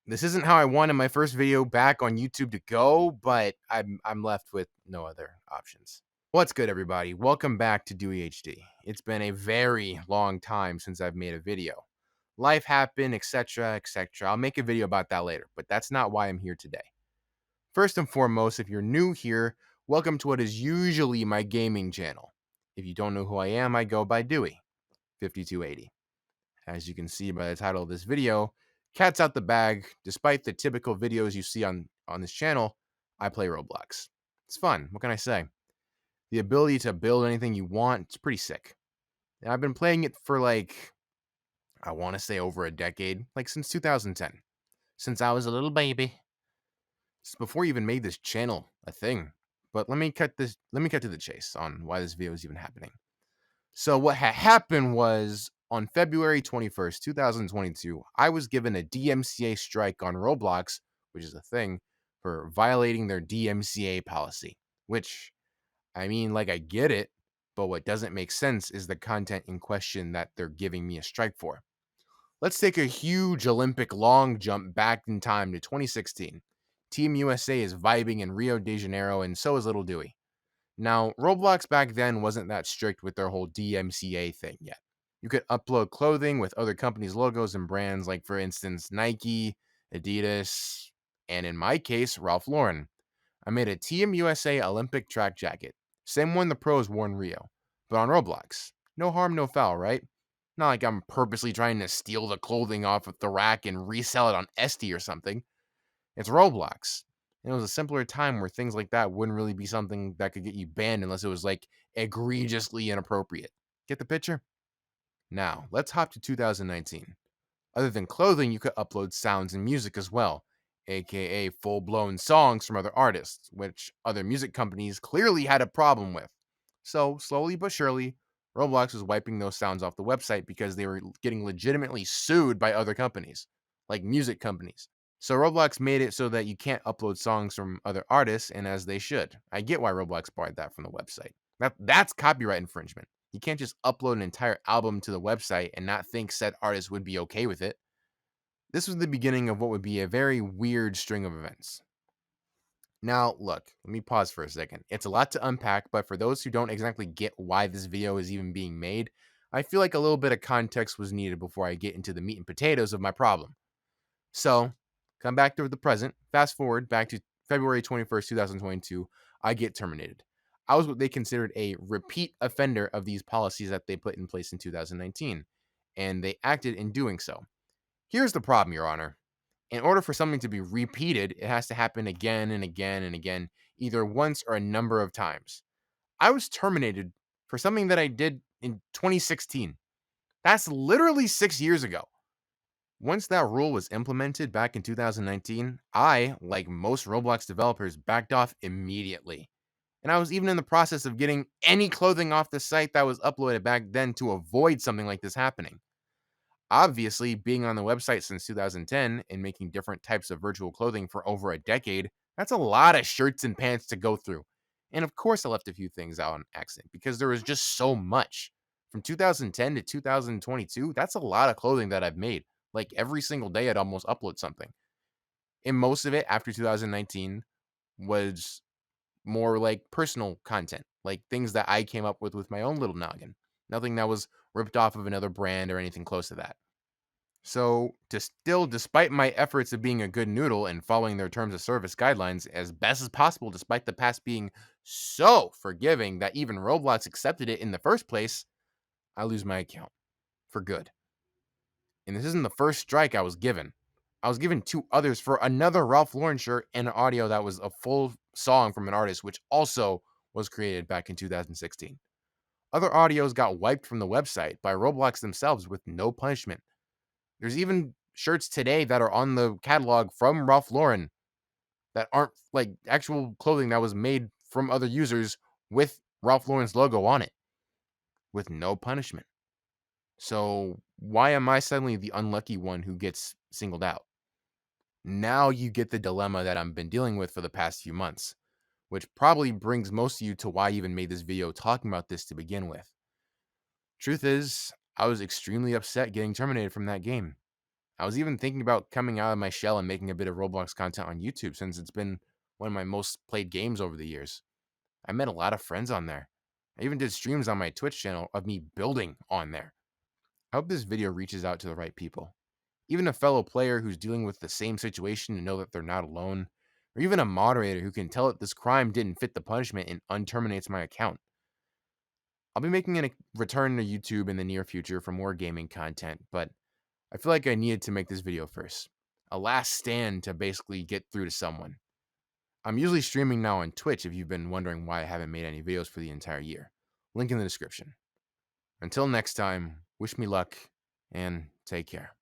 This isn't how I wanted my first video back on YouTube to go, but I'm left with no other options. What's good, everybody? Welcome back to Dewey HD. It's been a very long time since I've made a video. Life happened, etc., etc. I'll make a video about that later, but that's not why I'm here today. First and foremost, if you're new here, welcome to what is usually my gaming channel. If you don't know who I am, I go by Dewey 5280. As you can see by the title of this video, cat's out the bag. Despite the typical videos you see on this channel, I play Roblox. It's fun. What can I say? The ability to build anything you want, it's pretty sick. And I've been playing it for I want to say over a decade, like since 2010. Since I was a little baby. It's before I even made this channel a thing. But let me cut to the chase on why this video is even happening. So what happened was on February 21st, 2022, I was given a DMCA strike on Roblox, which is a thing, for violating their DMCA policy, which, I mean, I get it, but what doesn't make sense is the content in question that they're giving me a strike for. Let's take a huge Olympic long jump back in time to 2016. Team USA is vibing in Rio de Janeiro, and so is Little Dewey. Now, Roblox back then wasn't that strict with their whole DMCA thing yet. You could upload clothing with other companies' logos and brands, like, for instance, Nike, Adidas, and in my case, Ralph Lauren. I made a Team USA Olympic track jacket, same one the pros wore in Rio, but on Roblox. No harm, no foul, right? Not like I'm purposely trying to steal the clothing off of the rack and resell it on Etsy or something. It's Roblox. And it was a simpler time where things like that wouldn't really be something that could get you banned unless it was egregiously inappropriate. Get the picture? Now, let's hop to 2019. Other than clothing, you could upload sounds and music as well, aka full blown songs from other artists, which other music companies clearly had a problem with. So, slowly but surely, Roblox was wiping those sounds off the website because they were getting legitimately sued by other companies, like music companies. So Roblox made it so that you can't upload songs from other artists, and as they should. I get why Roblox barred that from the website. That's copyright infringement. You can't just upload an entire album to the website and not think said artist would be okay with it. This was the beginning of what would be a very weird string of events. Now, look, let me pause for a second. It's a lot to unpack, but for those who don't exactly get why this video is even being made, I feel like a little bit of context was needed before I get into the meat and potatoes of my problem. So, come back to the present, fast forward back to February 21st, 2022, I get terminated. I was what they considered a repeat offender of these policies that they put in place in 2019, and they acted in doing so. Here's the problem, Your Honor. In order for something to be repeated, it has to happen again and again and again, either once or a number of times. I was terminated for something that I did in 2016. That's literally 6 years ago. Once that rule was implemented back in 2019, I, like most Roblox developers, backed off immediately. And I was even in the process of getting any clothing off the site that was uploaded back then to avoid something like this happening. Obviously, being on the website since 2010 and making different types of virtual clothing for over a decade, that's a lot of shirts and pants to go through. And of course, I left a few things out on accident because there was just so much. From 2010 to 2022, that's a lot of clothing that I've made. Like every single day, I'd almost upload something. And most of it after 2019 was more like personal content, like things that I came up with my own little noggin. Nothing that was ripped off of another brand or anything close to that. So, despite my efforts of being a good noodle and following their terms of service guidelines as best as possible, despite the past being so forgiving that even Roblox accepted it in the first place, I lose my account for good. And this isn't the first strike I was given. I was given two others for another Ralph Lauren shirt and an audio that was a full song from an artist, which also was created back in 2016. Other audios got wiped from the website by Roblox themselves with no punishment. There's even shirts today that are on the catalog from Ralph Lauren that aren't like actual clothing that was made from other users with Ralph Lauren's logo on it with no punishment. So why am I suddenly the unlucky one who gets singled out? Now you get the dilemma that I've been dealing with for the past few months, which probably brings most of you to why I even made this video talking about this to begin with. Truth is, I was extremely upset getting terminated from that game. I was even thinking about coming out of my shell and making a bit of Roblox content on YouTube since it's been one of my most played games over the years. I met a lot of friends on there. I even did streams on my Twitch channel of me building on there. I hope this video reaches out to the right people. Even a fellow player who's dealing with the same situation to know that they're not alone, or even a moderator who can tell that this crime didn't fit the punishment and unterminates my account. I'll be making a return to YouTube in the near future for more gaming content, but I feel like I needed to make this video first. A last stand to basically get through to someone. I'm usually streaming now on Twitch if you've been wondering why I haven't made any videos for the entire year. Link in the description. Until next time, wish me luck and take care.